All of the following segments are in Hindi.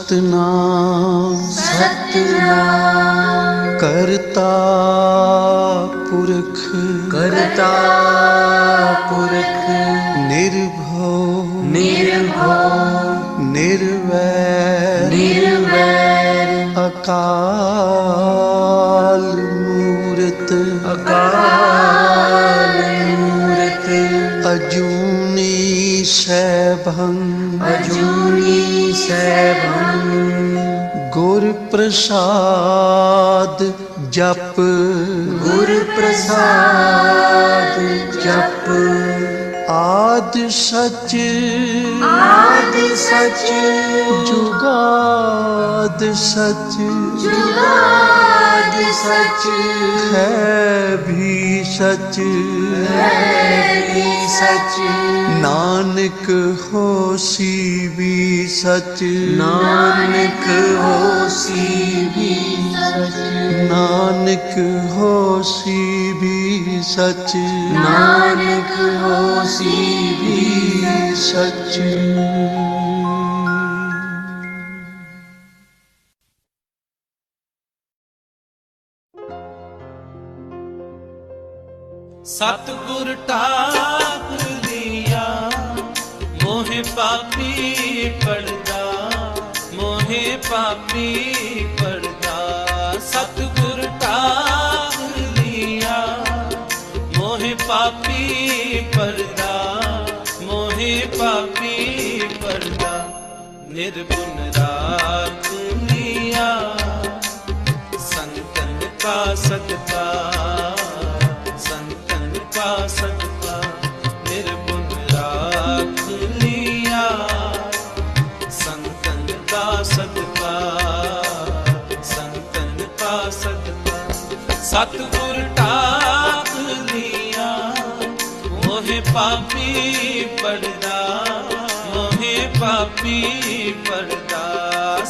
सतनाम सतनाम करता पुरख करता पुरख निर्भव निर्भव निर्वैर निर्वैर अकाल मूरत अकाल मूरत अजूनी सैभं अजूनी सैभं गुर प्रसाद जप गुर प्रसाद जप आद सच जुगाद सच जुगाद सच है भी सच सच नानक होसी भी सच नानक होसी भी सच नानक होसी भी सच नानक होसी भी सच। सतगुर टाक लिया मोहे पापी पड़दा मोहे पापी पड़दा सतगुर टाक लिया मोहे पापी पड़दा मोहे पापी पड़दा निर्गुण राख लिया संतन का सदका सदका निर्गुण राख लिया संतन का सदका संतन का सदका सतगुर टाक लिया मोहे पापी पड़दा मोहे पापी पड़दा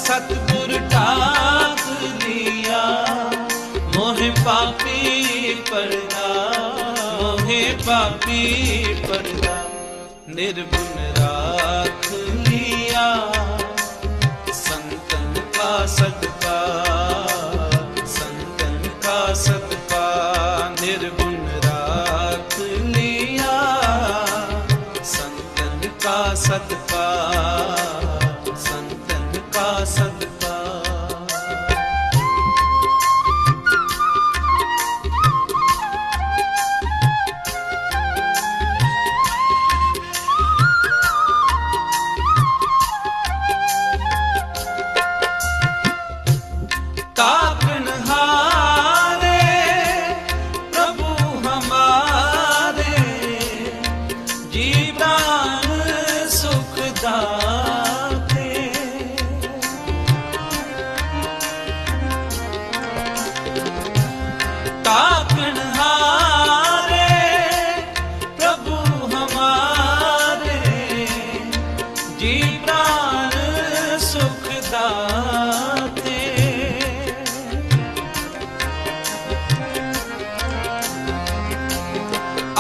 सतगुर टाक लिया मोहे पापी पड़दा मोहे पापी पड़दा निर्गुण राख लिया संतन का सदका संतन का सदका निर्गुण राख लिया संतन का सदका संतन का सदका।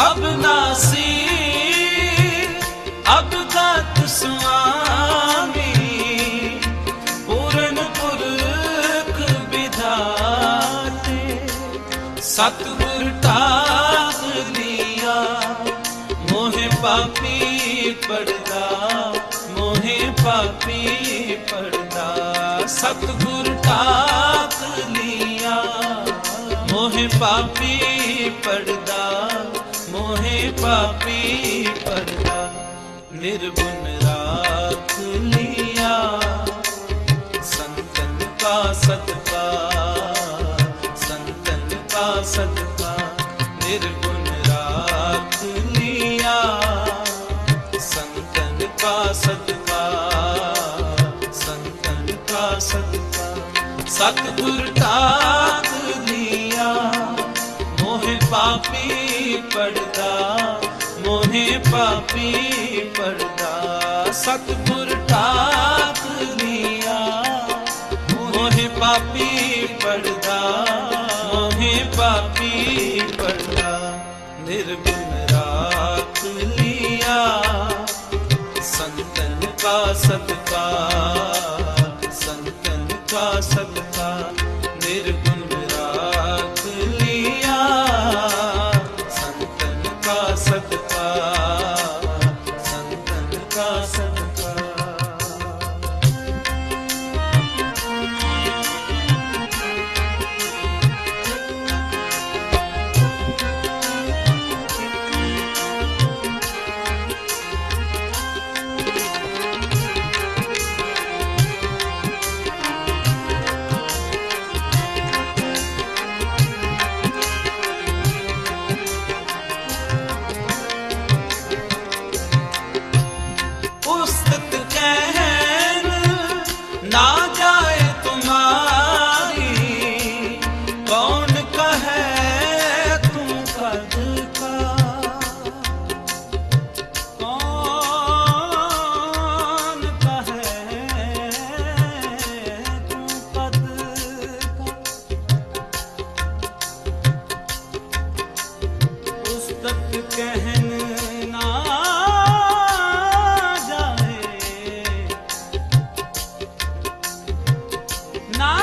अबनासी अबगत स्वामी पूरन पुरख विधाते सतगुर टाक लिया मोहे पापी पड़दा मोहे पापी पड़दा सतगुर टाक लिया मोहे पापी पड़दा मोहे पापी पड़दा निर्गुण राख लिया संतन का सदका संतन का सदका निर्गुण राख लिया संतन का सदका संतन का सदका सतगुर टाक लिया मोहे पापी पड़दा मोहे पापी पड़दा सतगुर टाक लिया मोहे पापी पड़दा मोहे पापी पड़दा निर्गुण राख लिया संतन का सदका का सदका। उस्तत कहन ना जाए तुम्हारी, कौन कहे तुम कद का, कौन कहे तुम कद का। उस्तत कहन ना ना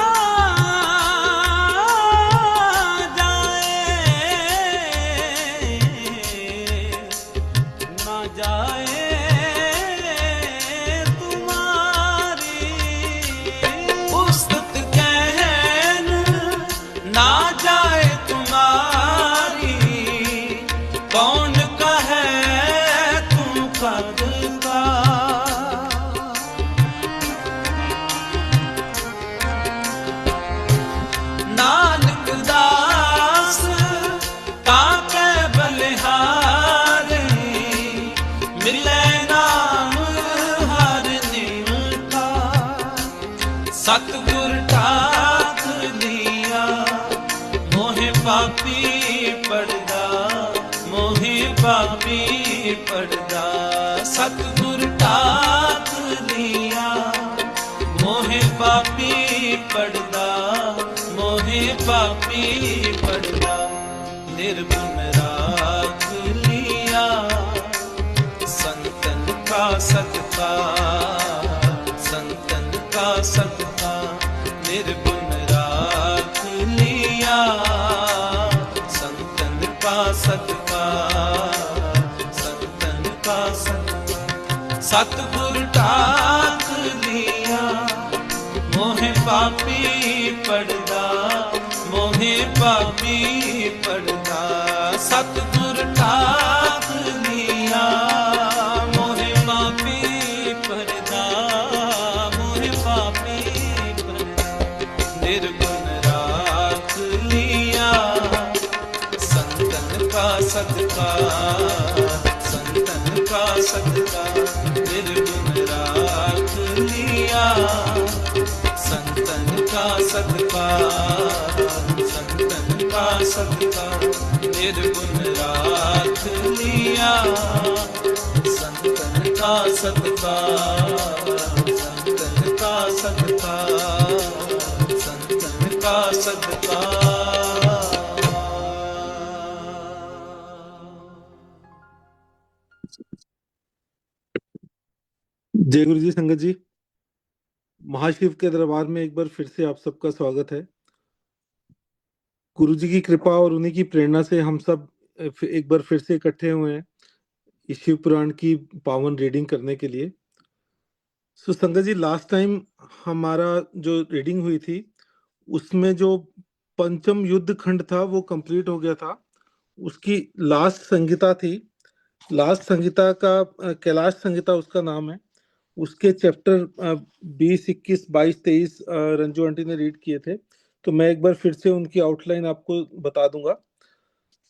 जाए तुम्हारी। उस्तत कहन ना जाए तुम्हारी, कौन कहे तुम कद का। नानक दास काके बलिहारी, मिले नाम हर निमका। सतगुर ठाक लिया मोहे पापी पड़दा, मोहे पापी पड़दा। सतगुर ठाक लिया मोहे पापी पड़दा, मोहे पापी पड़दा। निर्गुण राख लिया संतन का सदका, संतन का सदका। निर्गुण राख लिया संतन का सदका, संतन का सदका। सतगुर ठाक लिया मोहे पापी पड़दा, मोहे पापी पड़दा। सतगुर ठाक लिया मोहे पापी पड़दा, मोहे पापी पड़दा। निर्गुण राख लिया संतन का सदका, संतन का सदका। निर्गुण राख लिया संतन का सदका, संतन का सदका। निर्गुण राख लिया संतन का सदका, संतन का सदका, संतन का सदका। जय गुरु जी। संगत जी, महाशिव के दरबार में एक बार फिर से आप सबका स्वागत है। गुरु जी की कृपा और उन्हीं की प्रेरणा से हम सब एक बार फिर से इकट्ठे हुए हैं इस शिव पुराण की पावन रीडिंग करने के लिए। सो संगत जी, लास्ट टाइम हमारा जो रीडिंग हुई थी उसमें जो पंचम युद्ध खंड था वो कंप्लीट हो गया था। उसकी लास्ट संहिता थी, लास्ट संहिता का कैलाश संहिता उसका नाम है। उसके चैप्टर 20, 21, 22, 23 रंजू आंटी ने रीड किए थे, तो मैं एक बार फिर से उनकी आउटलाइन आपको बता दूंगा।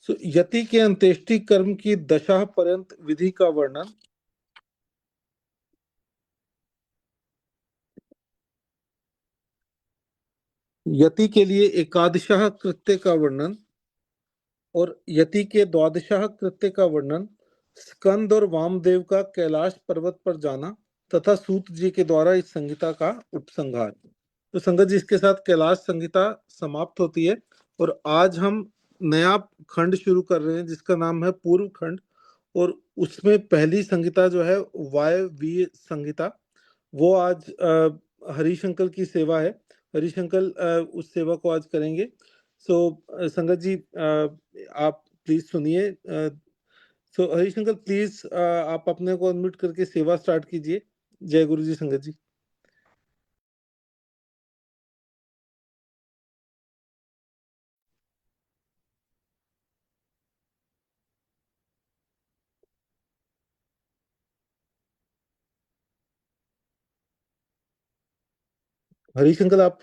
सो यति के अंत्येष्टि कर्म की दशा पर्यंत विधि का वर्णन, यति के लिए एकादशः कृत्य का वर्णन और यति के द्वादशः कृत्य का वर्णन, स्कंद और वामदेव का कैलाश पर्वत पर जाना तथा सूत जी के द्वारा इस संहिता का उपसंहार। तो संगत जी, इसके साथ कैलाश संहिता समाप्त होती है और आज हम नया खंड शुरू कर रहे हैं जिसका नाम है पूर्व खंड। और उसमें पहली संहिता जो है वायवीय संहिता, वो आज हरिशंकर की सेवा है। हरिशंकर उस सेवा को आज करेंगे। सो संगत जी, आप प्लीज सुनिए सो हरीश अंकल प्लीज आप अपने को अनम्यूट करके सेवा स्टार्ट कीजिए। जय गुरु जी संगत जी। हरीश अंकल आप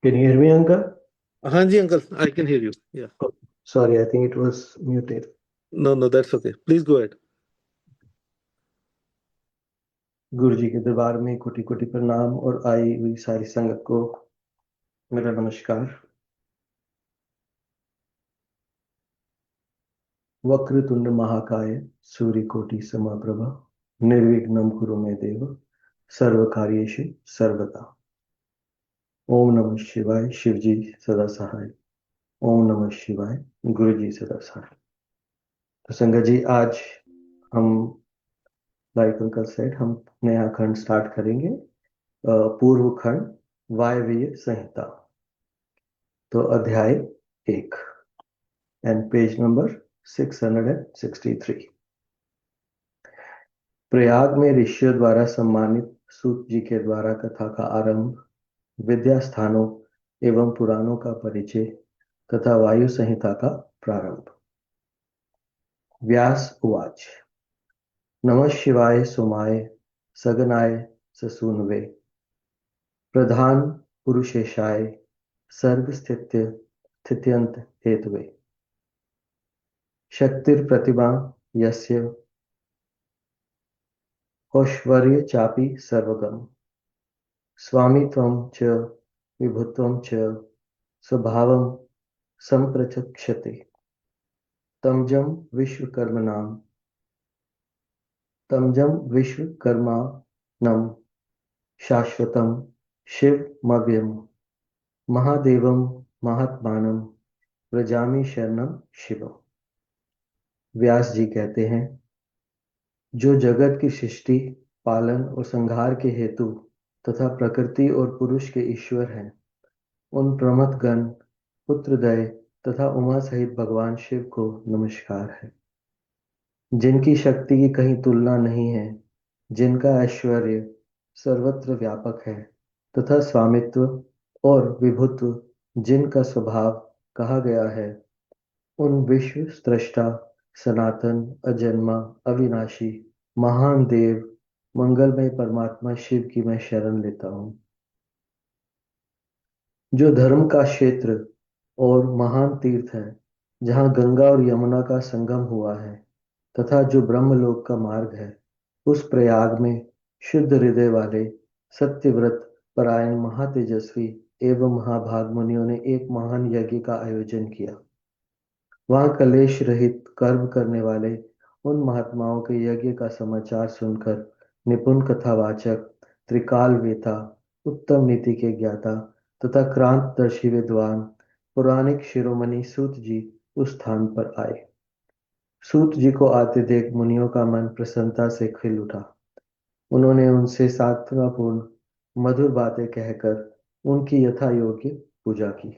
Can you hear me, Uncle? हाँ जी uncle, I can hear you. Yeah Oh, sorry, I think it was muted. No no that's okay, please go ahead. Guru ji के दरबार में कोटि कोटि प्रणाम और आई हुई सारी संगत को मेरा नमस्कार। वक्रतुंड महाकाय सूर्यकोटि समप्रभा निर्विघ्नं कुरु मे देव सर्वकार्येषु सर्वदा। ओम नमः शिवाय। शिव जी सदा सहाय। ओम नमः शिवाय। गुरु जी सदा सहाय। तो संगत जी, आज हम लाइक अंकल सेड, हम नया खंड स्टार्ट करेंगे। पूर्व खंड वायवीय संहिता, तो अध्याय 1 एंड पेज नंबर 663। प्रयाग में ऋषियों द्वारा सम्मानित सूत जी के द्वारा कथा का आरंभ, विद्या स्थानों एवं पुराणों का परिचय तथा वायु संहिता का प्रारंभ। व्यास उवाच। नमः शिवाय सोमाय सगनाय ससूनवे प्रधान पुरुषेशाय सर्ग स्थित्यंत हेतवे शक्तिर्प्रतिमा यस्य ऐश्वर्य चापि सर्वगम स्वामित्वं च विभुत्वं च स्वभावं संप्रचक्षते तमजं विश्वकर्माणं शाश्वतं शिवमव्यं महादेवं महात्मानं व्रजामि शरणं शिवम्। व्यास जी कहते हैं, जो जगत की सृष्टि, पालन और संहार के हेतु तथा प्रकृति और पुरुष के ईश्वर हैं, उन प्रमथ गण पुत्रदय तथा उमा सहित भगवान शिव को नमस्कार है, जिनकी शक्ति की कहीं तुलना नहीं है, जिनका ऐश्वर्य सर्वत्र व्यापक है तथा स्वामित्व और विभुत्व जिनका स्वभाव कहा गया है, उन विश्व स्रष्टा सनातन अजन्मा अविनाशी महान देव मंगलमय परमात्मा शिव की मैं शरण लेता हूं, जो धर्म का क्षेत्र और महान तीर्थ है, जहां गंगा और यमुना का संगम हुआ है तथा जो ब्रह्मलोक का मार्ग है, उस प्रयाग में शुद्ध हृदय वाले सत्यव्रत परायण महातेजस्वी एवं महाभाग मुनियों ने एक महान यज्ञ का आयोजन किया। वहां कलेश रहित कर्म करने वाले उन महात्माओं के यज्ञ का समाचार सुनकर निपुण कथावाचक, त्रिकाल वेता, उत्तम नीति के ज्ञाता तथा क्रांतदर्शी विद्वान पौराणिक शिरोमणि सूत जी उस स्थान पर आए। सूत जी को आते देख मुनियों का मन प्रसन्नता से खिल उठा। उन्होंने उनसे सांत्वनापूर्ण मधुर बातें कहकर उनकी यथा योग्य पूजा की।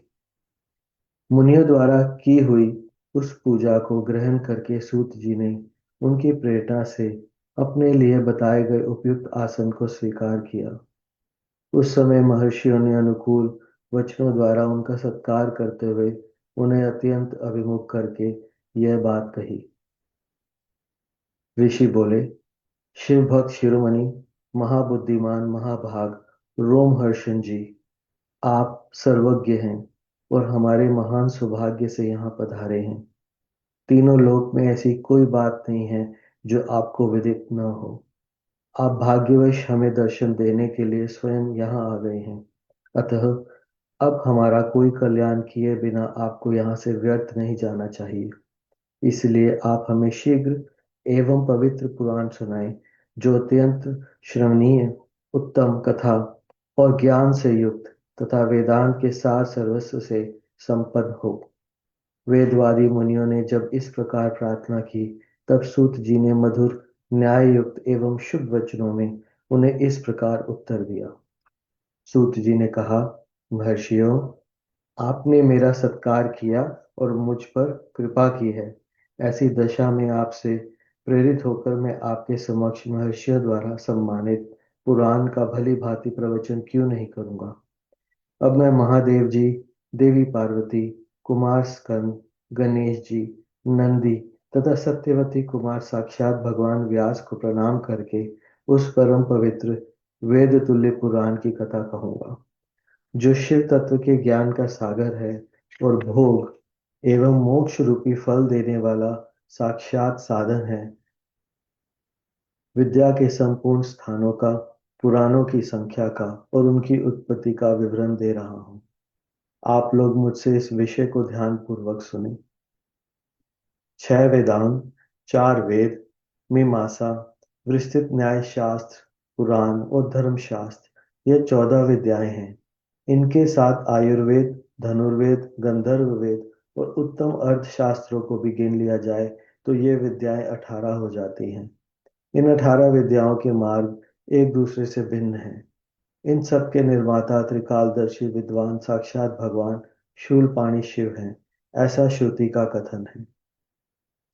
मुनियों द्वारा की हुई उस पूजा को ग्रहण करके सूत जी ने उनकी प्रेरणा से अपने लिए बताए गए उपयुक्त आसन को स्वीकार किया। उस समय महर्षियों ने अनुकूल वचनों द्वारा उनका सत्कार करते हुए उन्हें अत्यंत अभिमुख करके यह बात कही। ऋषि बोले, शिव भक्त शिरोमणि महाबुद्धिमान महाभाग रोमहर्षण जी, आप सर्वज्ञ हैं और हमारे महान सौभाग्य से यहाँ पधारे हैं। तीनों लोक में ऐसी कोई बात नहीं है जो आपको विदित न हो। आप भाग्यवश हमें दर्शन देने के लिए स्वयं यहाँ आ गए हैं, अतः अब हमारा कोई कल्याण किए बिना आपको यहाँ से व्यर्थ नहीं जाना चाहिए। इसलिए आप हमें शीघ्र एवं पवित्र पुराण सुनाएं, जो अत्यंत श्रवणीय, उत्तम कथा और ज्ञान से युक्त तथा वेदांत के सार सर्वस्व से संपन्न हो। वेदवादी मुनियों ने जब इस प्रकार प्रार्थना की, तब सूत जी ने मधुर न्याय युक्त एवं शुभ वचनों में उन्हें इस प्रकार उत्तर दिया। सूत जी ने कहा, महर्षियों, आपने मेरा सत्कार किया और मुझ पर कृपा की है। ऐसी दशा में आपसे प्रेरित होकर मैं आपके समक्ष महर्षियों द्वारा सम्मानित पुराण का भली भांति प्रवचन क्यों नहीं करूंगा। अब मैं महादेव जी, देवी पार्वती, कुमार स्कंद, गणेश जी, नंदी तथा सत्यवती कुमार साक्षात भगवान व्यास को प्रणाम करके उस परम पवित्र वेद तुल्य पुराण की कथा कहूंगा, जो शिव तत्व के ज्ञान का सागर है और भोग एवं मोक्ष रूपी फल देने वाला साक्षात साधन है। विद्या के संपूर्ण स्थानों का, पुराणों की संख्या का और उनकी उत्पत्ति का विवरण दे रहा हूँ। आप लोग मुझसे इस विषय को ध्यान पूर्वक सुने। 6 वेदांग, 4 वेद, मीमांसा, विस्तृत न्याय शास्त्र, पुराण और धर्मशास्त्र, ये 14 विद्याएं हैं। इनके साथ आयुर्वेद, धनुर्वेद, गंधर्व वेद और उत्तम अर्थशास्त्रों को भी गिन लिया जाए तो ये विद्याएं 18 हो जाती हैं। इन 18 विद्याओं के मार्ग एक दूसरे से भिन्न हैं। इन सब के निर्माता त्रिकालदर्शी विद्वान साक्षात भगवान शूलपाणी शिव हैं, ऐसा श्रुति का कथन है।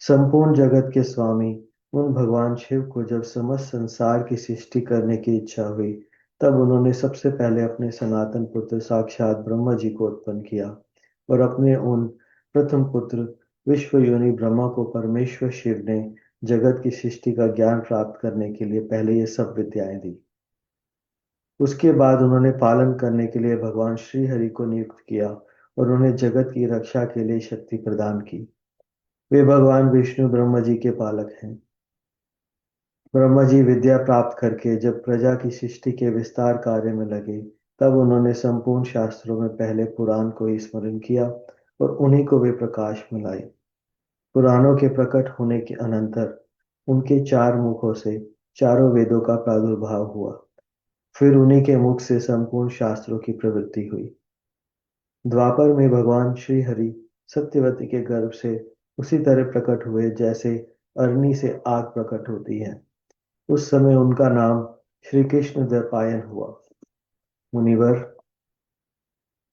संपूर्ण जगत के स्वामी उन भगवान शिव को जब समस्त संसार की सृष्टि करने की इच्छा हुई, तब उन्होंने सबसे पहले अपने सनातन पुत्र साक्षात ब्रह्मा जी को उत्पन्न किया और अपने उन प्रथम पुत्र विश्व योनि ब्रह्मा को परमेश्वर शिव ने जगत की सृष्टि का ज्ञान प्राप्त करने के लिए पहले ये सब विद्याएं दी। उसके बाद उन्होंने पालन करने के लिए भगवान श्री हरि को नियुक्त किया और उन्हें जगत की रक्षा के लिए शक्ति प्रदान की। वे भगवान विष्णु ब्रह्मा जी के पालक हैं। ब्रह्मा जी विद्या प्राप्त करके जब प्रजा की सृष्टि के विस्तार कार्य में लगे, तब उन्होंने संपूर्ण शास्त्रों में पहले पुराण को ही स्मरण किया और उन्हीं को वे प्रकाश में लाए। पुराणों के प्रकट होने के अनंतर उनके 4 मुखों से चारों वेदों का प्रादुर्भाव हुआ। फिर उन्हीं के मुख से संपूर्ण शास्त्रों की प्रवृत्ति हुई। द्वापर में भगवान श्री हरि सत्यवती के गर्भ से उसी तरह प्रकट हुए जैसे अग्नि से आग प्रकट होती है। उस समय उनका नाम श्री कृष्ण द्वैपायन हुआ। मुनिवर,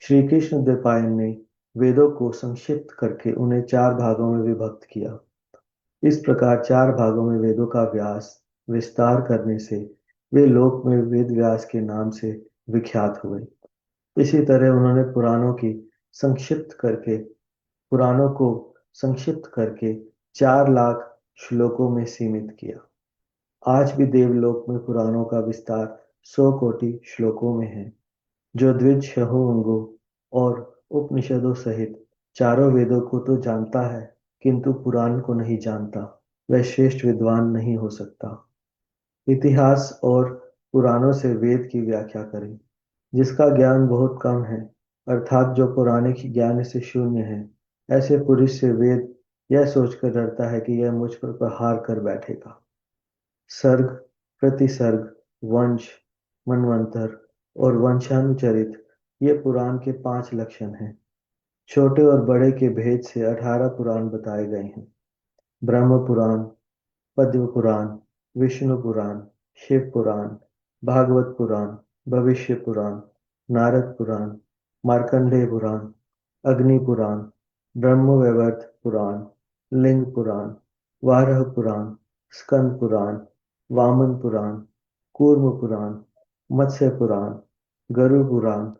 श्री कृष्ण द्वैपायन ने वेदों को संक्षिप्त करके उन्हें 4 भागों में विभक्त किया। इस प्रकार 4 भागों में वेदों का विस्तार करने से वे लोक में वेद व्यास के नाम से विख्यात हुए। इसी तरह उन्होंने पुराणों को संक्षिप्त करके 4 लाख श्लोकों में सीमित किया। आज भी देवलोक में पुराणों का विस्तार 100 कोटि श्लोकों में है। जो द्विज अंगों और उपनिषदों सहित चारों वेदों को तो जानता है, किंतु पुराण को नहीं जानता, वह श्रेष्ठ विद्वान नहीं हो सकता। इतिहास और पुराणों से वेद की व्याख्या करें। जिसका ज्ञान बहुत कम है, अर्थात जो पौराणिक ज्ञान से शून्य है, ऐसे पुरुष से वेद यह सोचकर डरता है कि यह मुझ पर प्रहार कर बैठेगा। सर्ग, प्रतिसर्ग, वंश, मनवंतर और वंशानुचरित, ये पुराण के 5 लक्षण हैं। छोटे और बड़े के भेद से 18 पुराण बताए गए हैं। ब्रह्म पुराण, पद्म पुराण, विष्णु पुराण, शिव पुराण, भागवत पुराण, भविष्य पुराण, नारद पुराण, मार्कंडेय पुराण, अग्नि पुराण, ब्रह्मवैवर्त पुराण, लिंग पुराण, वाराह पुराण, स्कंद पुराण, वामन पुराण, कूर्म पुराण, मत्स्य पुराण, गरुड़ पुराण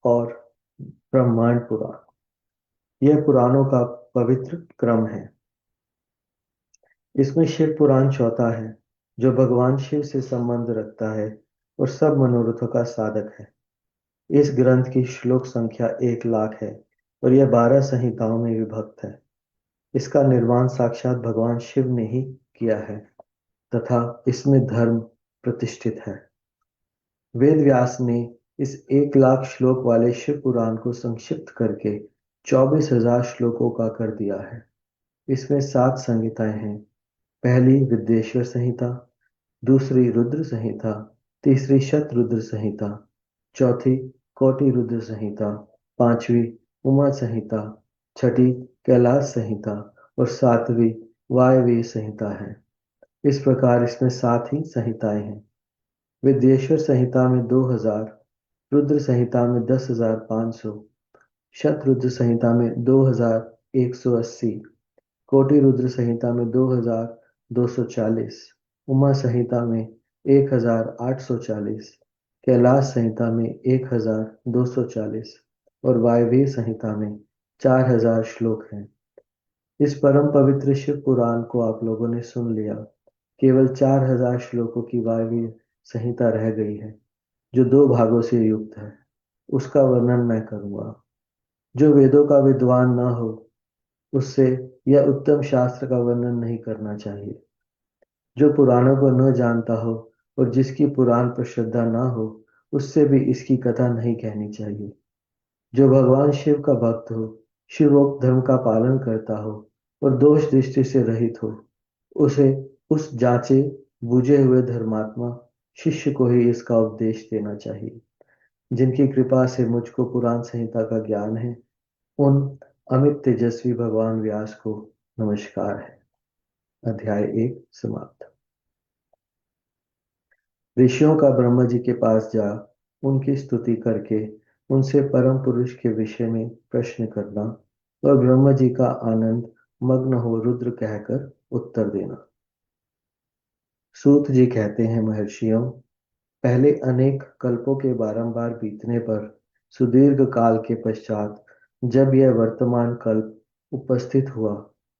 और ब्रह्मांड पुराण। यह पुराणों का पवित्र क्रम है। इसमें शिव पुराण चौथा है, जो भगवान शिव से संबंध रखता है और सब मनोरथों का साधक है। इस ग्रंथ की श्लोक संख्या 1 लाख है और यह 12 संहिताओं में विभक्त है। इसका निर्माण साक्षात भगवान शिव ने ही किया है तथा इसमें धर्म प्रतिष्ठित है। वेद व्यास ने इस 1 लाख श्लोक वाले शिव पुराण को संक्षिप्त करके 24,000 श्लोकों का कर दिया है। इसमें 7 संहिताएं हैं। पहली विद्येश्वर संहिता, दूसरी रुद्र संहिता, तीसरी शतरुद्र संहिता, चौथी कोटि रुद्र संहिता, पांचवी उमा संहिता, छठी कैलाश संहिता और 7वीं वायवीय संहिता है। इस प्रकार इसमें 7 ही संहिताएं हैं। विद्येश्वर संहिता में 2000 रुद्र संहिता में 10,500, शतरुद्र संहिता में 2,180, कोटि रुद्र संहिता में 2,240, उमा संहिता में 1,840, कैलाश संहिता में 1,240 और वायव्य संहिता में 4,000 श्लोक हैं। इस परम पवित्र शिव पुराण को आप लोगों ने सुन लिया। केवल 4,000 श्लोकों की वायव्य संहिता रह गई है, जो 2 भागों से युक्त है। उसका वर्णन मैं करूंगा। जो वेदों का विद्वान न हो, उससे यह उत्तम शास्त्र का वर्णन नहीं करना चाहिए। जो पुराणों को न जानता हो और जिसकी पुराण पर श्रद्धा न हो, उससे भी इसकी कथा नहीं कहनी चाहिए। जो भगवान शिव का भक्त हो, शिवोक्त धर्म का पालन करता हो और दोष दृष्टि से रहित हो, उसे उस जांचे बूझे हुए धर्मात्मा शिष्य को ही इसका उपदेश देना चाहिए। जिनकी कृपा से मुझको पुराण संहिता का ज्ञान है, उन अमित तेजस्वी भगवान व्यास को नमस्कार है। अध्याय 1 समाप्त। ऋषियों का ब्रह्मा जी के पास जा उनकी स्तुति करके उनसे परम पुरुष के विषय में प्रश्न करना और ब्रह्मा जी का आनंद मग्न हो रुद्र कहकर उत्तर देना। सूत जी कहते हैं, महर्षियों, पहले अनेक कल्पों के बारंबार बीतने पर सुदीर्घ काल के पश्चात जब यह वर्तमान कल्प उपस्थित हुआ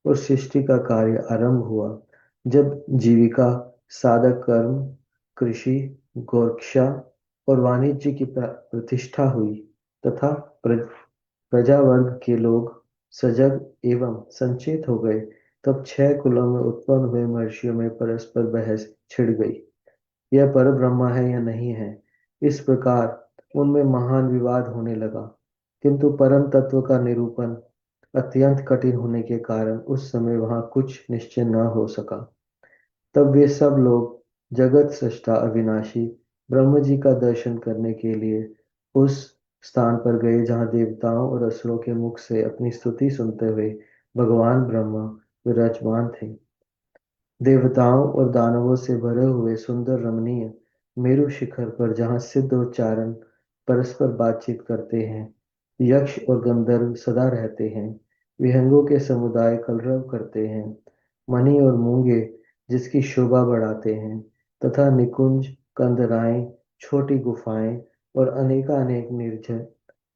और सृष्टि का कार्य आरंभ हुआ, जब जीविका, साधक कर्म, कृषि, गोरक्षा और वाणिज्य की प्रतिष्ठा हुई तथा प्रजा वर्ग के लोग सजग एवं संचेत हो गए, तब 6 कुलों में उत्पन्न हुए महर्षियों में परस्पर बहस छिड़ गई। यह पर ब्रह्मा है या नहीं है, इस प्रकार उनमें महान विवाद होने लगा। किंतु परम तत्व का निरूपण अत्यंत कठिन होने के कारण उस समय वहां कुछ निश्चय न हो सका। तब वे सब लोग जगत सृष्टा अविनाशी ब्रह्म जी का दर्शन करने के लिए उस स्थान पर गए जहां देवताओं और असुरों के मुख से अपनी स्तुति सुनते हुए भगवान ब्रह्मा विराजमान थे। देवताओं और दानवों से भरे हुए सुंदर रमणीय मेरु शिखर पर जहां सिद्ध और चारण परस्पर बातचीत करते हैं, यक्ष और गंधर्व सदा रहते हैं, विहंगों के समुदाय कलरव करते हैं, मणि और मूंगे जिसकी शोभा बढ़ाते हैं, तथा निकुंज, कंदराएं, छोटी गुफाएं और अनेकानेक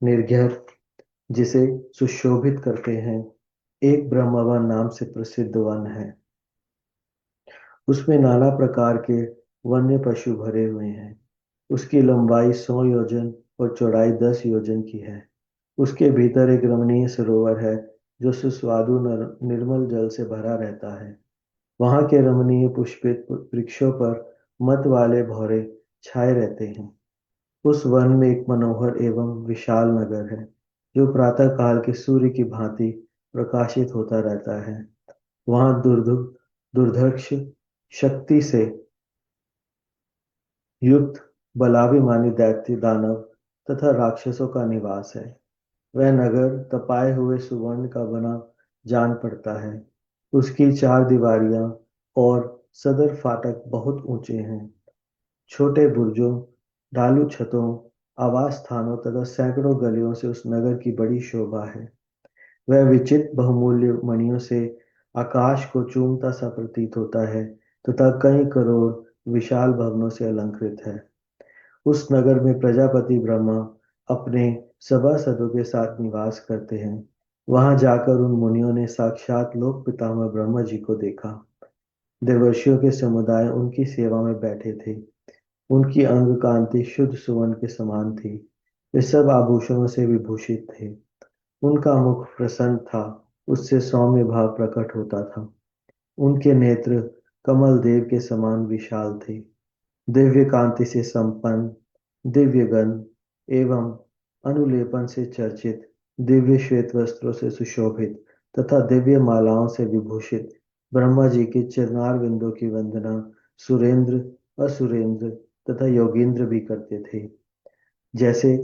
निर्झर जिसे सुशोभित करते हैं, एक ब्रह्मवन नाम से प्रसिद्ध वन है। उसमें नाना प्रकार के वन्य पशु भरे हुए हैं। उसकी लंबाई 100 योजन और चौड़ाई 10 योजन की है। उसके भीतर एक रमणीय सरोवर है जो सुस्वादु निर्मल जल से भरा रहता है। वहां के रमणीय पुष्पित वृक्षों पर मत वाले भौरे छाए रहते हैं। उस वन में एक मनोहर एवं विशाल नगर है जो प्रातः काल के सूर्य की भांति प्रकाशित होता रहता है। वहां दुर्धर्ष शक्ति से युक्त बलाभिमानी दैत्य दानव तथा राक्षसों का निवास है। वह नगर तपाए हुए सुवर्ण का बना जान पड़ता है। उसकी 4 दीवारियां और सदर फाटक बहुत ऊंचे हैं। छोटे बुर्जों, ढालू छतों, आवास स्थानों तथा सैकड़ों गलियों से उस नगर की बड़ी शोभा है। वह विचित्र बहुमूल्य मणियों से आकाश को चूमता सा प्रतीत होता है तथा कई करोड़ विशाल भवनों से अलंकृत है। उस नगर में प्रजापति ब्रह्मा अपने सभासदों के साथ निवास करते हैं। वहां जाकर उन मुनियों ने साक्षात लोक पितामह ब्रह्मा जी को देखा। देवर्षियों के समुदाय उनकी सेवा में बैठे थे। उनकी अंग कांति शुद्ध सुवर्ण के समान थी। वे सब आभूषणों से विभूषित थे। उनका मुख प्रसन्न था, उससे सौम्य भाव प्रकट होता था। उनके नेत्र कमल देव के समान विशाल थे। दिव्य कांति से संपन्न, दिव्य गंध एवं अनुलेपन से चर्चित, दिव्य श्वेत वस्त्रों से सुशोभित तथा दिव्य मालाओं से विभूषित ब्रह्मा जी के चरणार बिंदु की वंदना सुरेंद्र, असुरेंद्र तथा योगींद्र भी करते थे। जैसे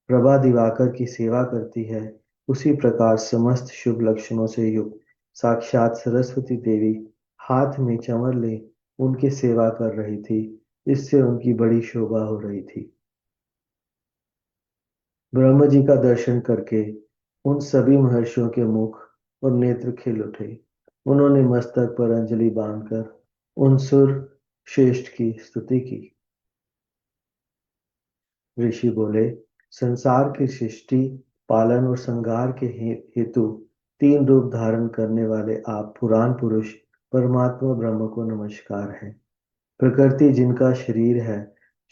प्रभा दिवाकर की सेवा करती है, उसी प्रकार समस्त शुभ लक्षणों से युक्त साक्षात सरस्वती देवी हाथ में चमर ले उनकी सेवा कर रही थी। इससे उनकी बड़ी शोभा हो रही थी। ब्रह्म जी का दर्शन करके उन सभी महर्षियों के मुख और नेत्र खिल उठे। उन्होंने मस्तक पर अंजलि बांधकर उन सुर श्रेष्ठ की स्तुति की। ऋषि बोले, संसार की सृष्टि, पालन और संहार के हेतु तीन रूप धारण करने वाले आप पुराण पुरुष परमात्मा ब्रह्म को नमस्कार है। प्रकृति जिनका शरीर है,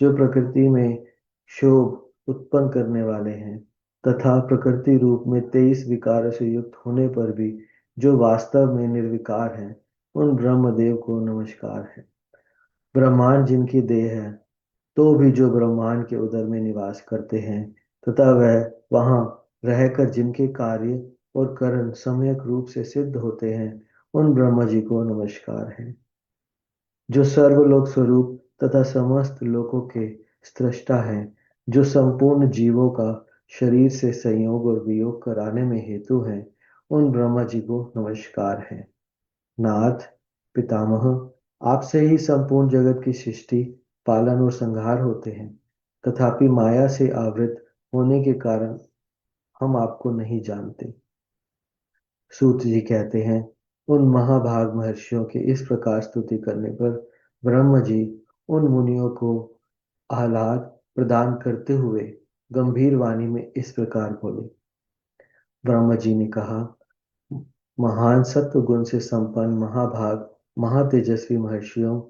जो प्रकृति में क्षोभ उत्पन्न करने वाले हैं, तथा प्रकृति रूप में 23 विकारों से युक्त होने पर भी जो वास्तव में निर्विकार हैं, उन ब्रह्मदेव को नमस्कार है। ब्रह्मांड जिनकी देह है, तो भी जो ब्रह्मांड के उदर में निवास करते हैं, तथा वह वहां रहकर जिनके कार्य और कर्म सम्यक रूप से सिद्ध होते हैं, उन ब्रह्म जी को नमस्कार है। जो सर्वलोक स्वरूप तथा समस्त लोकों के स्रष्टा हैं, जो संपूर्ण जीवों का शरीर से संयोग और वियोग कराने में हेतु हैं, उन ब्रह्मा जी को नमस्कार है। नाथ पितामह, आपसे ही संपूर्ण जगत की सृष्टि, पालन और संहार होते हैं। तथापि माया से आवृत होने के कारण हम आपको नहीं जानते। सूत जी कहते हैं, उन महाभाग महर्षियों के इस प्रकार स्तुति करने पर ब्रह्म जी उन मुनियों को आह्लाद प्रदान करते हुए गंभीर वाणी में इस प्रकार बोले। ब्रह्म जी ने कहा, महान सत्व गुण से संपन्न महाभाग महातेजस्वी महर्षियों,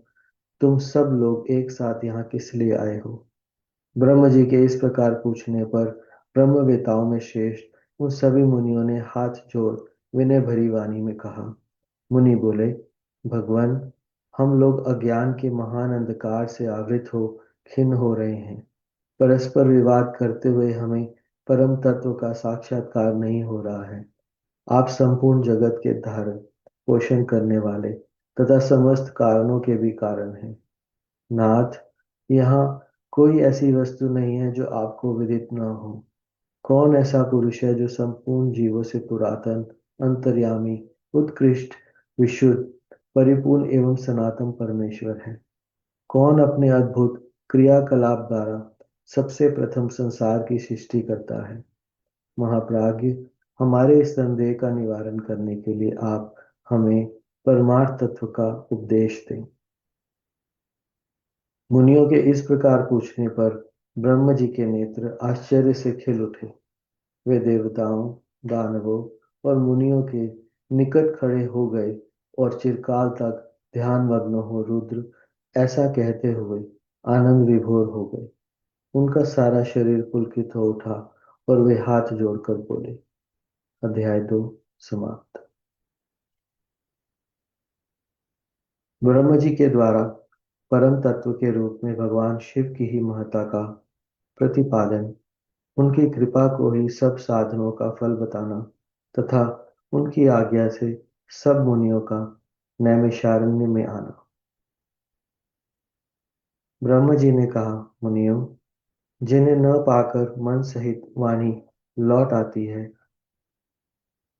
तुम सब लोग एक साथ यहाँ किस लिए आए हो? ब्रह्म जी के इस प्रकार पूछने पर ब्रह्मवेताओं में श्रेष्ठ उन सभी मुनियों ने हाथ जोड़ विनय भरी वाणी में कहा। मुनि बोले, भगवान, हम लोग अज्ञान के महान अंधकार से आवृत हो खिन्न हो रहे हैं। परस्पर विवाद करते हुए हमें परम तत्व का साक्षात्कार नहीं हो रहा है। आप संपूर्ण जगत के धारण पोषण करने वाले तथा समस्त कारणों के भी कारण हैं। नाथ, यहाँ कोई ऐसी वस्तु नहीं है जो आपको विदित न हो। कौन ऐसा पुरुष है जो संपूर्ण जीवों से पुरातन, अंतर्यामी, उत्कृष्ट, विशुद्ध, परिपूर्ण एवं सनातन परमेश्वर है? कौन अपने अद्भुत क्रियाकलाप द्वारा सबसे प्रथम संसार की सृष्टि करता है? महाप्राज्ञ, हमारे इस संदेह का निवारण करने के लिए आप हमें परमार्थ तत्व का उपदेश दें। मुनियों के इस प्रकार पूछने पर ब्रह्म जी के नेत्र आश्चर्य से खिल उठे। वे देवताओं, दानवों और मुनियों के निकट खड़े हो गए और चिरकाल तक ध्यानमग्न हो रुद्र ऐसा कहते हुए आनंद विभोर हो गए। उनका सारा शरीर पुलकित हो उठा और वे हाथ जोड़कर बोले। अध्याय 2 समाप्त। ब्रह्म जी के द्वारा परम तत्व के रूप में भगवान शिव की ही महत्ता का प्रतिपादन, उनकी कृपा को ही सब साधनों का फल बताना तथा उनकी आज्ञा से सब मुनियों का नैमिषारण्य में आना। ब्रह्म जी ने कहा, मुनियों, जिन्हें न पाकर मन सहित वाणी लौट आती है,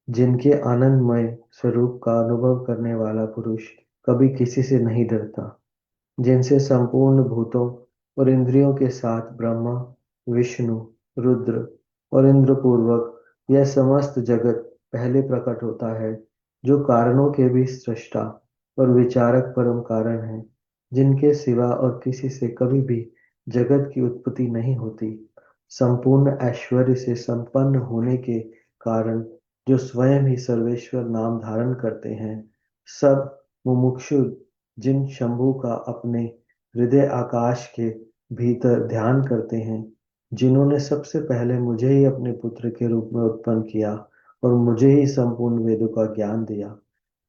जिनके आनंदमय स्वरूप का अनुभव करने वाला पुरुष कभी किसी से नहीं डरता, जिनसे संपूर्ण भूतों और इंद्रियों के साथ ब्रह्मा, विष्णु, रुद्र और इंद्र पूर्वक यह समस्त जगत पहले प्रकट होता है, जो कारणों के भी सृष्टा और विचारक परम कारण है, जिनके सिवा और किसी से कभी भी जगत की उत्पत्ति नहीं होती, संपूर्ण ऐश्वर्य से संपन्न होने के कारण जो स्वयं ही सर्वेश्वर नाम धारण करते हैं, सब मुमुक्षु जिन शंभु का अपने हृदय आकाश के भीतर ध्यान करते हैं, जिन्होंने सबसे पहले मुझे ही अपने पुत्र के रूप में उत्पन्न किया और मुझे ही संपूर्ण वेदों का ज्ञान दिया,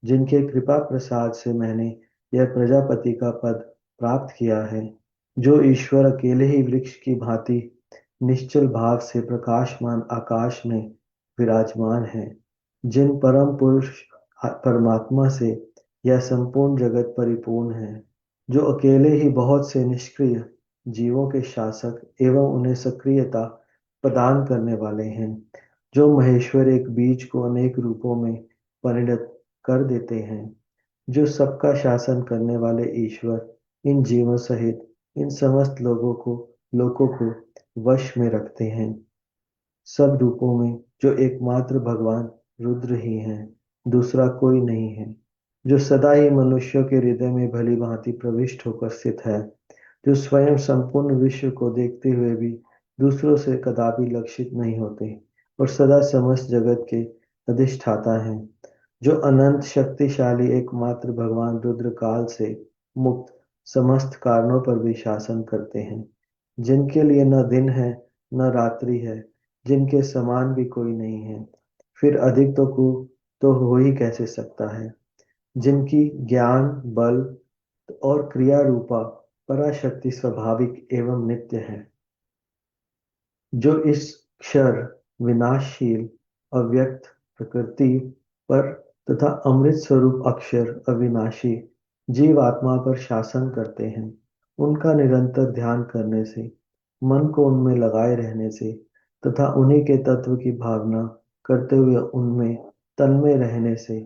जिनके कृपा प्रसाद से मैंने यह प्रजापति का पद प्राप्त किया है, जो ईश्वर अकेले ही वृक्ष की भांति निश्चल भाव से प्रकाशमान आकाश में विराजमान है, जिन परम पुरुष परमात्मा से यह संपूर्ण जगत परिपूर्ण है, जो अकेले ही बहुत से निष्क्रिय जीवों के शासक एवं उन्हें सक्रियता प्रदान करने वाले हैं, जो महेश्वर एक बीज को अनेक रूपों में परिणत कर देते हैं, जो सबका शासन करने वाले ईश्वर इन जीवों सहित इन समस्त लोगों को वश में रखते हैं, सब रूपों में जो एकमात्र भगवान रुद्र ही हैं, दूसरा कोई नहीं है, जो सदा ही मनुष्यों के हृदय में भली भांति प्रविष्ट होकर स्थित है, जो स्वयं संपूर्ण विश्व को देखते हुए भी दूसरों से कदापि लक्षित नहीं होते और सदा समस्त जगत के अधिष्ठाता हैं, जो अनंत शक्तिशाली एकमात्र भगवान रुद्र काल से मुक्त समस्त कारणों पर भी शासन करते हैं, जिनके लिए न दिन है न रात्रि है, जिनके समान भी कोई नहीं है, फिर अधिक तो हो ही कैसे सकता है, जिनकी ज्ञान बल और क्रिया रूपा पराशक्ति स्वाभाविक एवं नित्य है, जो इस क्षर विनाशशील अव्यक्त प्रकृति पर तथा अमृत स्वरूप अक्षर अविनाशी जीव आत्मा पर शासन करते हैं। उनका निरंतर ध्यान करने से, मन को उनमें लगाए रहने से तथा उन्हीं के तत्व की भावना करते हुए उनमें तन्मय रहने से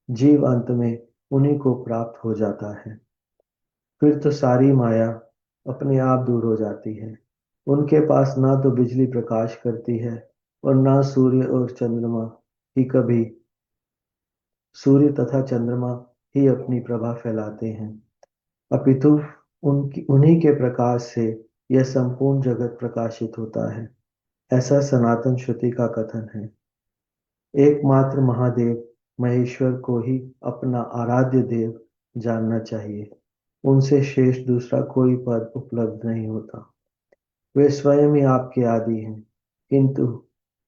जीव अंत में उन्हीं को प्राप्त हो जाता है। फिर तो सारी माया अपने आप दूर हो जाती है। उनके पास ना तो बिजली प्रकाश करती है और ना सूर्य और चंद्रमा ही कभी सूर्य तथा चंद्रमा ही अपनी प्रभा फैलाते हैं, अपितु उनकी उन्हीं के प्रकाश से यह संपूर्ण जगत प्रकाशित होता है। ऐसा सनातन श्रुति का कथन है। एकमात्र महादेव महेश्वर को ही अपना आराध्य देव जानना चाहिए। उनसे श्रेष्ठ दूसरा कोई पद उपलब्ध नहीं होता। वे स्वयं ही आपके आदि हैं, किंतु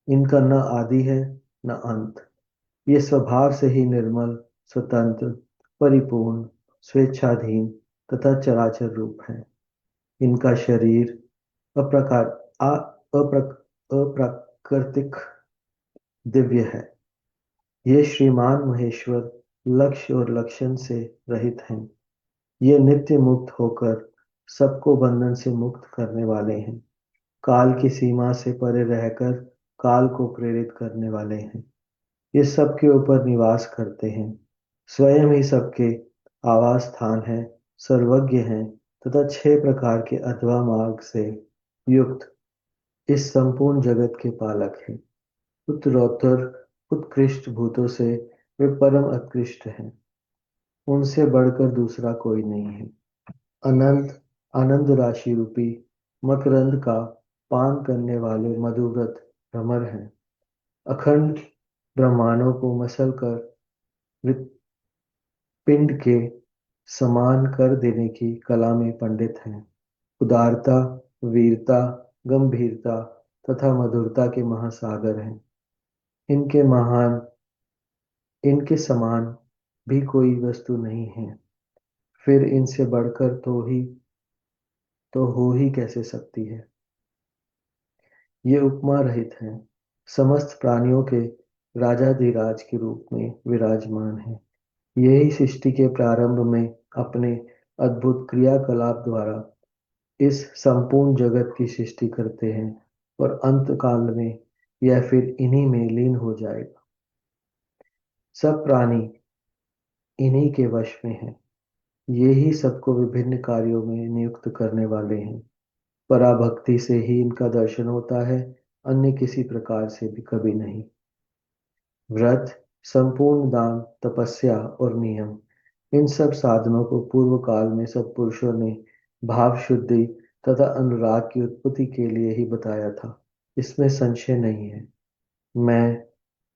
इनका न आदि है न अंत। ये स्वभाव से ही निर्मल, स्वतंत्र, परिपूर्ण, स्वेच्छाधीन तथा चराचर रूप है। इनका शरीर अप्रकार अप्राकृतिक दिव्य है। ये श्रीमान महेश्वर लक्ष्य और लक्षण से रहित हैं। ये नित्य मुक्त होकर सबको बंधन से मुक्त करने वाले हैं। काल की सीमा से परे रहकर काल को प्रेरित करने वाले हैं। ये सबके ऊपर निवास करते हैं, स्वयं ही सबके आवास स्थान है, सर्वज्ञ हैं तथा 6 प्रकार के अथवा मार्ग से युक्त इस संपूर्ण जगत के पालक हैं। उत्तरोत्तर उत्कृष्ट भूतों से वे परम उत्कृष्ट हैं। उनसे बढ़कर दूसरा कोई नहीं है। अनंत आनंद राशि रूपी मकरंद का पान करने वाले मधुव्रत भ्रमर हैं। अखंड ब्रह्मांडों को मसल कर पिंड के समान कर देने की कला में पंडित हैं। उदारता, वीरता, गंभीरता तथा मधुरता के महासागर हैं। इनके महान इनके समान भी कोई वस्तु नहीं है। फिर इनसे बढ़कर तो हो ही कैसे सकती है। ये उपमा रहित हैं, समस्त प्राणियों के राजाधिराज के रूप में विराजमान है। यही सृष्टि के प्रारंभ में अपने अद्भुत क्रियाकलाप द्वारा इस संपूर्ण जगत की सृष्टि करते हैं और अंत काल में यह फिर इन्हीं में लीन हो जाएगा। सब प्राणी इन्हीं के वश में है। ये ही सबको विभिन्न कार्यों में नियुक्त करने वाले हैं। पराभक्ति से ही इनका दर्शन होता है, अन्य किसी प्रकार से भी कभी नहीं। व्रत, संपूर्ण दान, तपस्या और नियम, इन सब साधनों को पूर्व काल में सत्पुरुषों ने भाव शुद्धि तथा अनुराग की उत्पत्ति के लिए ही बताया था। इसमें संशय नहीं है। मैं,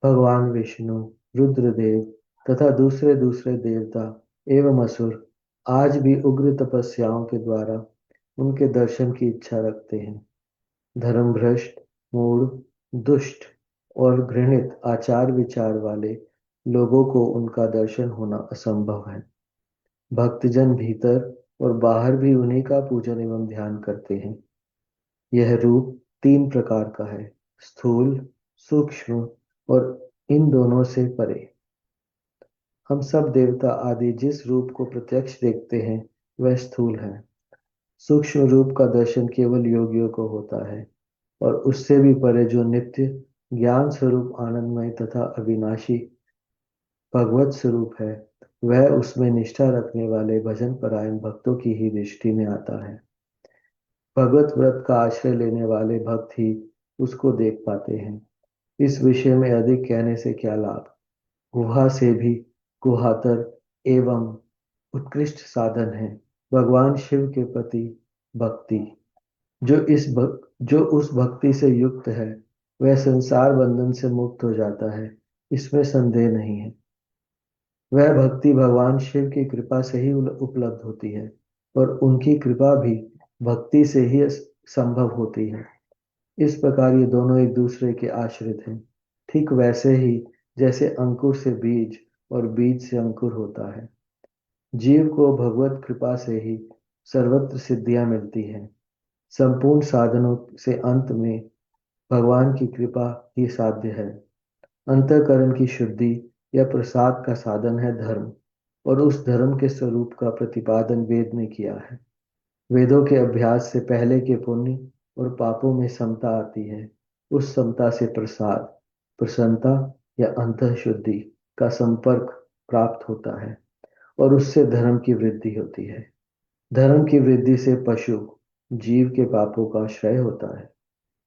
भगवान विष्णु, रुद्रदेव तथा दूसरे दूसरे देवता एवं असुर आज भी उग्र तपस्याओं के द्वारा उनके दर्शन की इच्छा रखते हैं। धर्मभ्रष्ट, मूढ़, दुष्ट और घृणित आचार विचार वाले लोगों को उनका दर्शन होना असंभव है। भक्तजन भीतर और बाहर भी उन्हीं का पूजन एवं ध्यान करते हैं। यह रूप 3 प्रकार का है, स्थूल, सूक्ष्म और इन दोनों से परे। हम सब देवता आदि जिस रूप को प्रत्यक्ष देखते हैं वह स्थूल है। सूक्ष्म रूप का दर्शन केवल योगियों को होता है और उससे भी परे जो नित्य ज्ञान स्वरूप आनंदमय तथा अविनाशी भगवत स्वरूप है, वह उसमें निष्ठा रखने वाले भजन परायण भक्तों की ही दृष्टि में आता है। भगवत व्रत का आश्रय लेने वाले भक्त ही उसको देख पाते हैं। इस विषय में अधिक कहने से क्या लाभ। गुहा से भी गुहातर एवं उत्कृष्ट साधन है भगवान शिव के प्रति भक्ति। जो उस भक्ति से युक्त है वह संसार बंधन से मुक्त हो जाता है, इसमें संदेह नहीं है। वह भक्ति भगवान शिव की कृपा से ही उपलब्ध होती है और उनकी कृपा भी भक्ति से ही संभव होती है। इस प्रकार ये दोनों एक दूसरे के आश्रित हैं। ठीक वैसे ही जैसे अंकुर से बीज और बीज से अंकुर होता है। जीव को भगवत कृपा से ही सर्वत्र सिद्धियां मिलती हैं। संपूर्ण साधनों से अंत में भगवान की कृपा ही साध्य है। अंतःकरण की शुद्धि या प्रसाद का साधन है धर्म, और उस धर्म के स्वरूप का प्रतिपादन वेद ने किया है। वेदों के अभ्यास से पहले के पुण्य और पापों में समता आती है। उस समता से प्रसाद, प्रसन्नता या अंतः शुद्धि का संपर्क प्राप्त होता है और उससे धर्म की वृद्धि होती है। धर्म की वृद्धि से पशु जीव के पापों का क्षय होता है।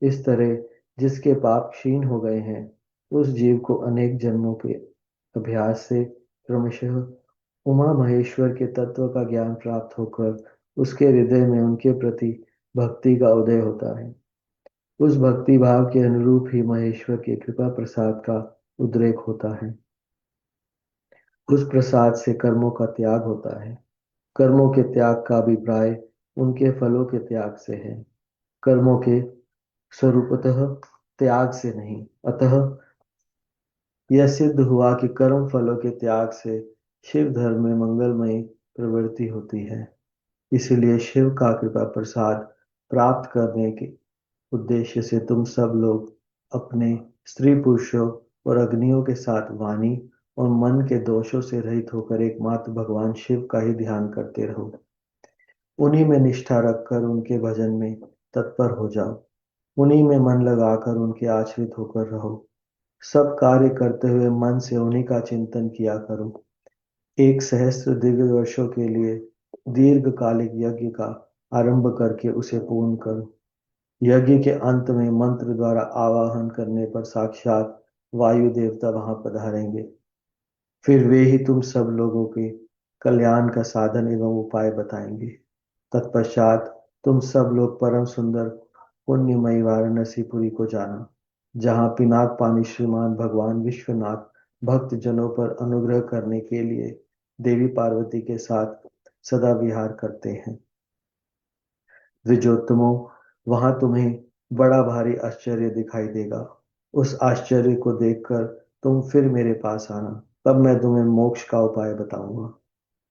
इस तरह जिसके पाप क्षीण हो गए हैं उस जीव को अनेक जन्मों के अभ्यास से क्रमशः उमा महेश्वर के तत्व का ज्ञान प्राप्त होकर उसके हृदय में उनके प्रति भक्ति का उदय होता है। उस भक्ति भाव के अनुरूप ही महेश्वर के कृपा प्रसाद का उद्रेक होता है। उस प्रसाद से कर्मों का त्याग होता है। कर्मों के त्याग का अभिप्राय उनके फलों के त्याग से है, कर्मों के स्वरूपतः त्याग से नहीं। अतः यह सिद्ध हुआ कि कर्म फलों के त्याग से शिव धर्म में मंगलमयी प्रवृत्ति होती है। इसलिए शिव का कृपा प्रसाद प्राप्त करने के उद्देश्य से तुम सब लोग अपने स्त्री पुरुषों और अग्नियों के साथ वाणी और मन के दोषों से रहित होकर एकमात्र भगवान शिव का ही ध्यान करते रहो। उन्हीं में निष्ठा रखकर उनके भजन में तत्पर हो जाओ। उन्हीं में मन लगाकर उनके आश्रित होकर रहो। सब कार्य करते हुए मन से उन्हीं का चिंतन किया करो। 1 सहस्त्र दिव्य वर्षों के लिए दीर्घकालिक यज्ञ का आरंभ करके उसे पूर्ण करो। यज्ञ के अंत में मंत्र द्वारा आवाहन करने पर साक्षात वायु देवता वहां पधारेंगे। फिर वे ही तुम सब लोगों के कल्याण का साधन एवं उपाय बताएंगे। तत्पश्चात तुम सब लोग परम सुंदर पुण्यमयी वाराणसीपुरी को जाना, जहाँ पिनाक पानी श्रीमान भगवान विश्वनाथ भक्त जनों पर अनुग्रह करने के लिए देवी पार्वती के साथ सदा विहार करते हैं। द्विजोत्तमों, वहां तुम्हें बड़ा भारी आश्चर्य दिखाई देगा। उस आश्चर्य को देखकर तुम फिर मेरे पास आना, तब मैं तुम्हें मोक्ष का उपाय बताऊंगा।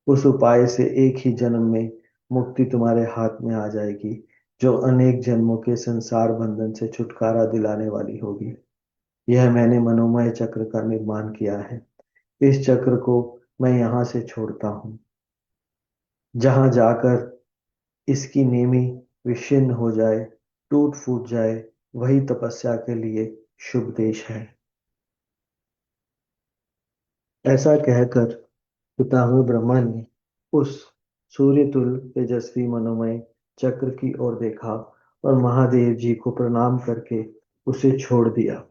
उस उपाय से एक ही जन्म में मुक्ति तुम्हारे हाथ में आ जाएगी, जो अनेक जन्मों के संसार बंधन से छुटकारा दिलाने वाली होगी। यह मैंने मनोमय चक्र का निर्माण किया है। इस चक्र को मैं यहाँ से छोड़ता हूँ। जहाँ जाकर इसकी नेमी विच्छिन्न हो जाए, टूट फूट जाए, वही तपस्या के लिए शुभ देश है। ऐसा कहकर पितामह ब्रह्मा ने उस सूर्यतुल्य तेजस्वी मनोमय चक्र की ओर देखा और महादेव जी को प्रणाम करके उसे छोड़ दिया।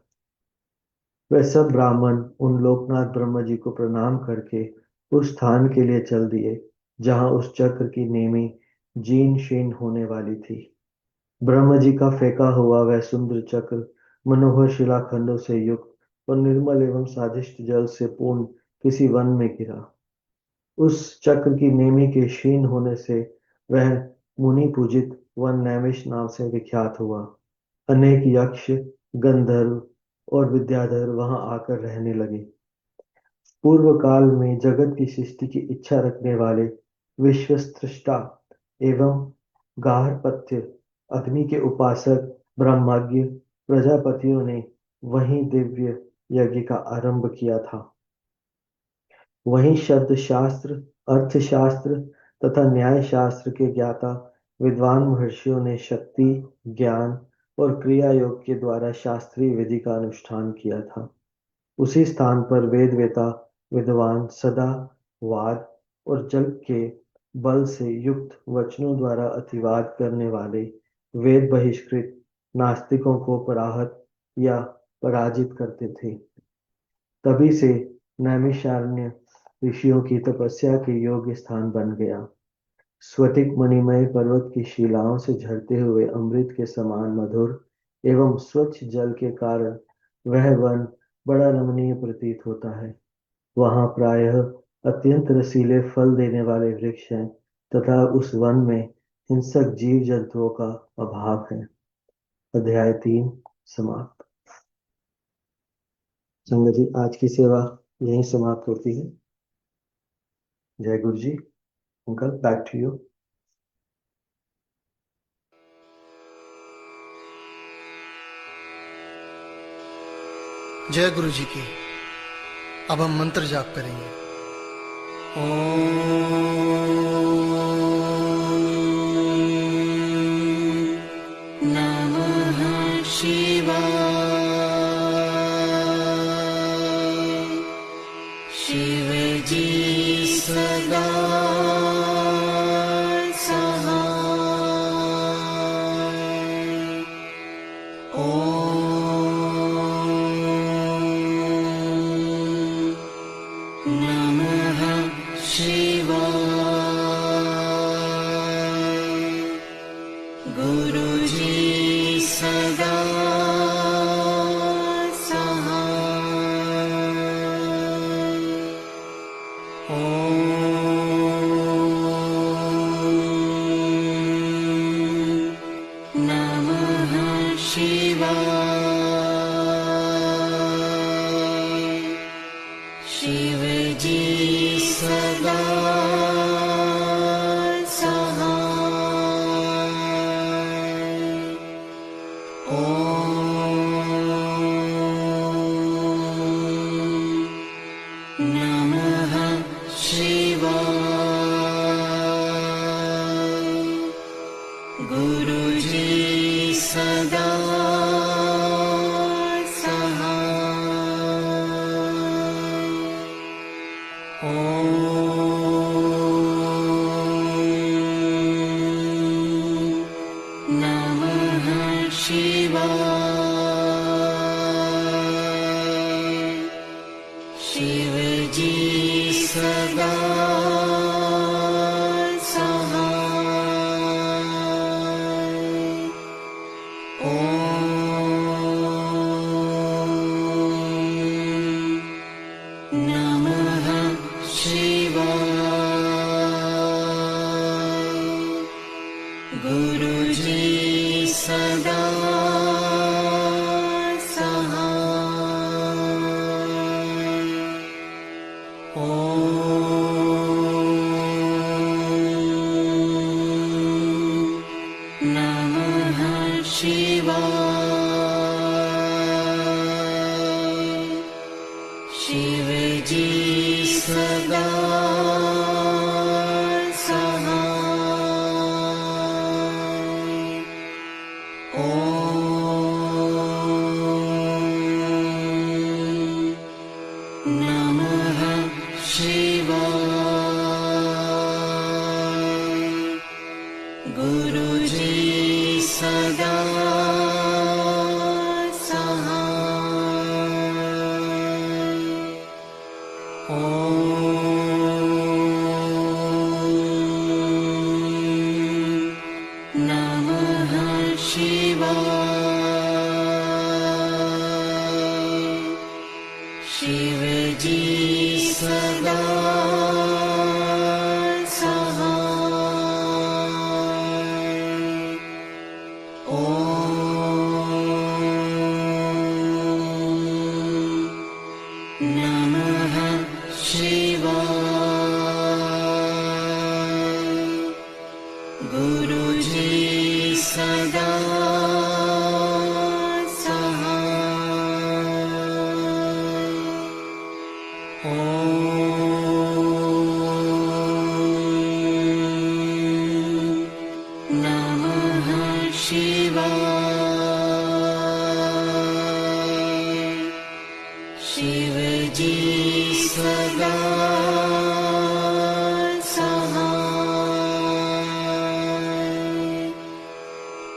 वह सब ब्राह्मण उन लोकनाथ ब्रह्म जी को प्रणाम करके उस स्थान के लिए चल दिए जहां उस चक्र की नेमी जीर्ण शीर्ण होने वाली थी। ब्रह्म जी का फेंका हुआ वह सुंदर चक्र मनोहर शिलाखंडों से युक्त और निर्मल एवं स्वादिष्ट जल से पूर्ण किसी वन में गिरा। उस चक्र की नेमी के क्षीण होने से वह मुनि पूजित वन नैमिष नाम से विख्यात हुआ। अनेक यक्ष, गंधर्व और विद्याधर वहां आकर रहने लगे। पूर्व काल में जगत की सृष्टि की इच्छा रखने वाले विश्वस्रष्टा एवं गार्हपत्य अग्नि के उपासक ब्रह्मज्ञ प्रजापतियों ने वहीं दिव्य यज्ञ का आरंभ किया था। वहीं शब्द शास्त्र, अर्थशास्त्र तथा न्याय शास्त्र के ज्ञाता विद्वान महर्षियों ने शक्ति, ज्ञान और क्रिया योग के द्वारा शास्त्रीय विधि का अनुष्ठान किया था। उसी स्थान पर वेद वेता विद्वान सदा वाद और जल के बल से युक्त वचनों द्वारा अतिवाद करने वाले वेद बहिष्कृत नास्तिकों को पराहत या पराजित करते थे। तभी से नैमिषारण्य ऋषियों की तपस्या के योग्य स्थान बन गया। स्फटिक मणिमय पर्वत की शिलाओं से झरते हुए अमृत के समान मधुर एवं स्वच्छ जल के कारण वह वन बड़ा रमणीय प्रतीत होता है। वहां प्रायः अत्यंत रसीले फल देने वाले वृक्ष हैं तथा उस वन में हिंसक जीव जंतुओं का अभाव है। अध्याय 3 समाप्त। संगत जी, आज की सेवा यहीं समाप्त होती है। जय Guru ji. Uncle, back to you. जय गुरु जी की। अब हम मंत्र जाप करेंगे। नमः शिवाय। शिव जी सदा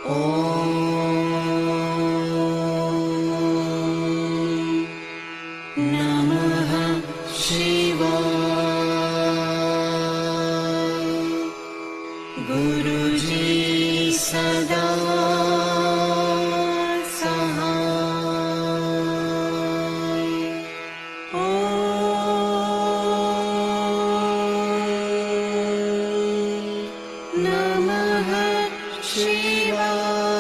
Om गुरुजी सदा सहाय। ओम नमः शिवाय।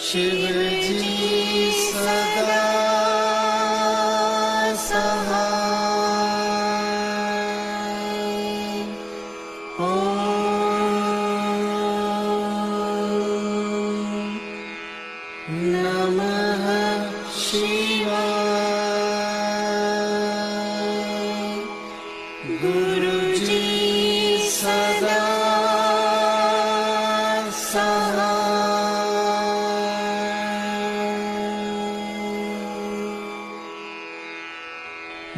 शिवजी सदा सहाय। ओम नमः शिवाय। गुरुजी सदा सहाय।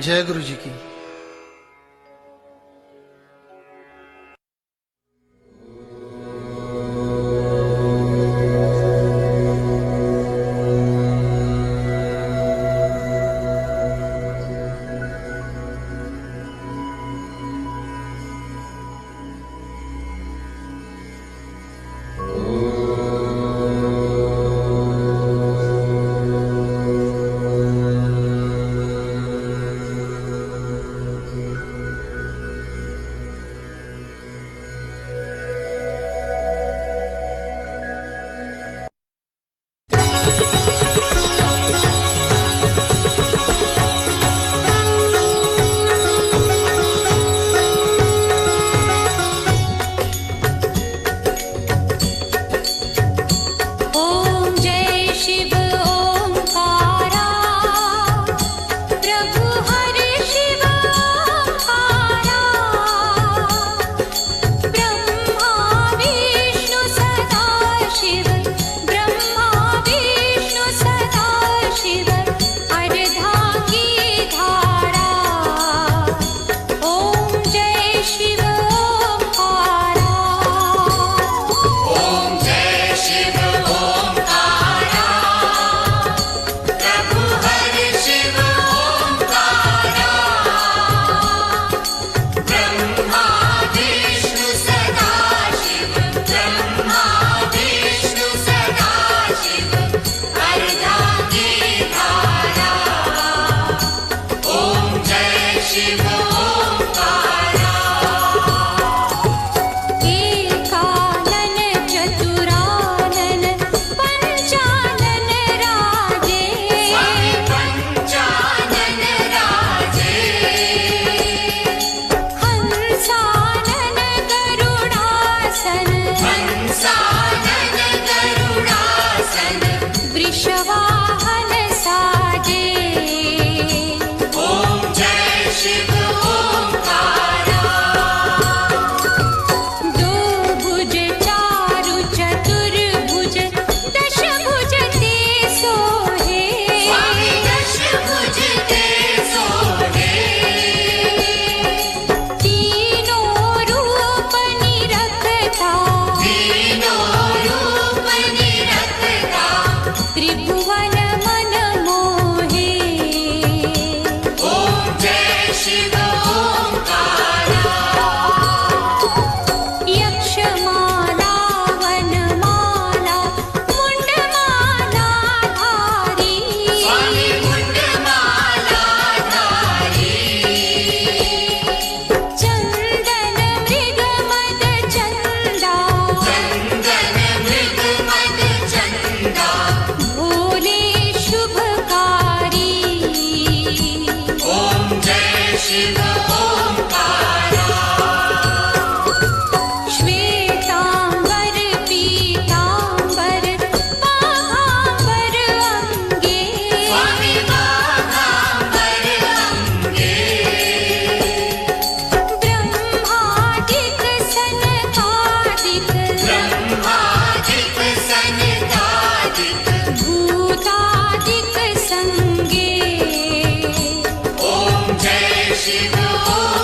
जय गुरु जी की। ओम जय शिव ओंकारा प्रभु हरि शिव ओंकारा ब्रह्मा विष्णु सदा शिव ब्रह्मा विष्णु सदा शिव अर्धांगी धारा। ओम जय शिव ओंकारा। ओम जय शिव ओंकारा प्रभु हरि शिव ओंकारा ब्रह्मा विष्णु सदा शिव ब्रह्मा विष्णु सदा शिव अर्धांगी धारा। ओम जय शिव ओंकारा। एकानन चतुरानन पंचानन राजे स्वामी पंचानन राजे। हंसानन गरुडासन हंसानन गरुडासन वृषवाहन साजे। ओम जय शिव ओंकारा। दो भुज चारु चतुर्भुज दशभुज ते सोहे स्वामी दश भुज ते सोहे। तीनों रूप निरखता तीनों रूप निरखता त्रिभुवन मन मोहे। ओम जय शिव ओंकारा। यक्षमाला वनमाला मुंडमाला धारी स्वामी मुंडमाला धारी। चंदन मृग मद चंदा चंदन मृग मद चंदा भोले शुभकारी। ओम जय शिव ओंकारा। श्वेतांबर पीतांबर बाघांबर अंगे स्वामी बाघांबर अंगे। ब्रह्मादिक सनकादिक ब्रह्मादिक सनकादिक भूतादिक संगे। ओम जय शिव ओंकारा।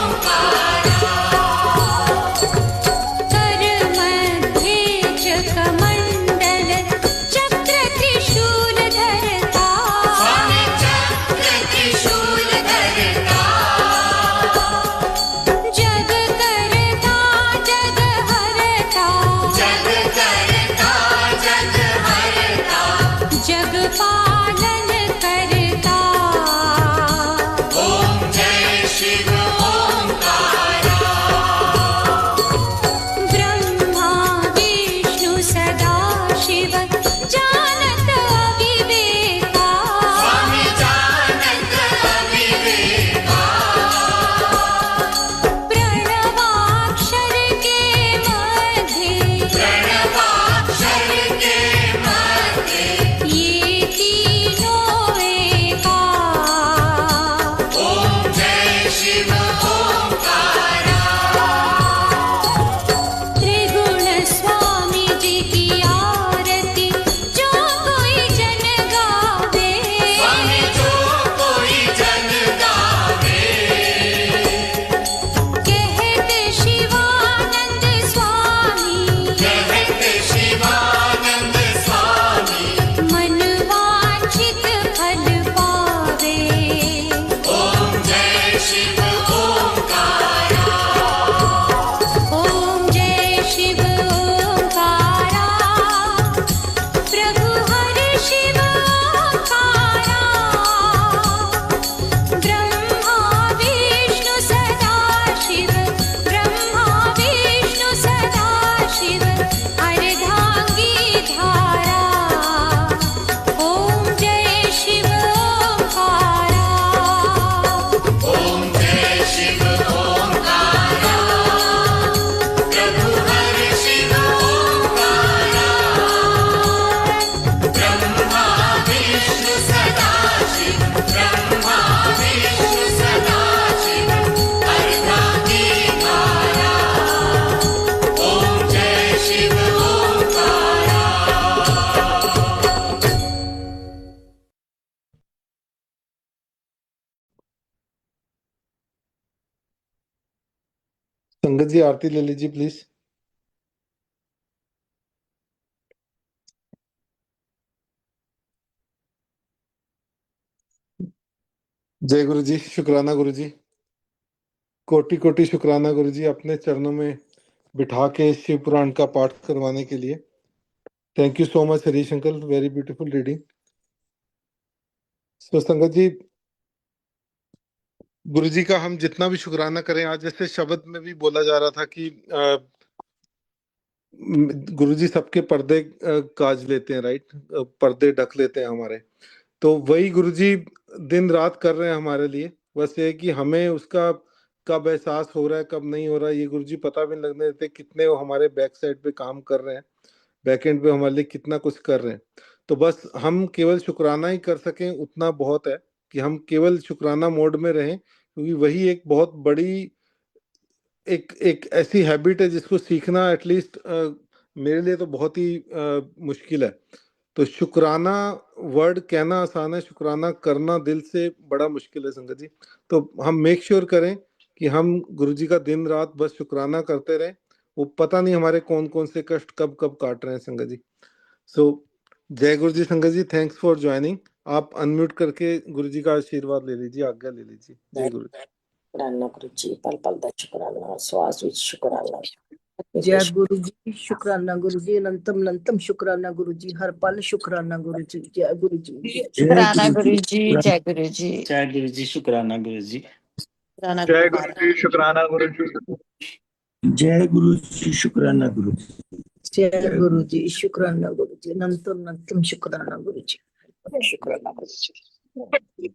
संगत जी आरती ले लीजिए प्लीज। जय गुरु जी, शुक्राना गुरु जी, कोटि कोटि शुक्राना गुरु जी, अपने चरणों में बिठा के शिव पुराण का पाठ करवाने के लिए। Thank you so much Harish uncle, very beautiful reading. तो संगत जी, गुरु जी का हम जितना भी शुक्राना करें, आज जैसे शब्द में भी बोला जा रहा था कि गुरु जी सबके पर्दे काज लेते हैं, राइट, पर्दे ढक लेते हैं हमारे। तो वही गुरु जी दिन रात कर रहे हैं हमारे लिए। बस ये है कि हमें उसका कब एहसास हो रहा है कब नहीं हो रहा है, ये गुरु जी पता भी नहीं लगने देते। कितने वो हमारे बैक साइड पे काम कर रहे हैं, बैक एंड पे हमारे लिए कितना कुछ कर रहे हैं। तो बस हम केवल शुक्राना ही कर सकें उतना बहुत है, कि हम केवल शुक्राना मोड में रहें, क्योंकि वही एक बहुत बड़ी एक एक ऐसी हैबिट है जिसको सीखना एटलीस्ट मेरे लिए तो बहुत ही मुश्किल है। तो शुक्राना वर्ड कहना आसान है, शुक्राना करना दिल से बड़ा मुश्किल है संगत जी। तो हम मेक श्योर करें कि हम गुरु जी का दिन रात बस शुक्राना करते रहें। वो पता नहीं हमारे कौन कौन से कष्ट कब कब काट रहे हैं संगत जी। सो जय गुरु जी संगत जी, थैंक्स फॉर ज्वाइनिंग। आप अनम्यूट करके गुरु जी का आशीर्वाद ले लीजिए, आज्ञा ले लीजिए। जय गुरु जी। शुक्राना गुरु जी, पल पल दा शुक्राना, श्वास विच शुक्राना। जय गुरु जी, शुक्राना गुरु जी, अनंतम अनंतम शुक्राना गुरु जी, हर पल शुक्राना गुरु जी। जय गुरु जी। शुक्राना गुरु जी, जय गुरु जी। जय गुरु जी, शुक्राना गुरु जी। शुक्राना जय गुरु गुरु जी, शुक्राना गुरु जी। जय गुरु जी, शुक्राना गुरु जी। जय गुरु जी, शुक्राना गुरु जी, अनंतम अनंतम शुक्राना गुरु जी, शुक्राना गुरु जी।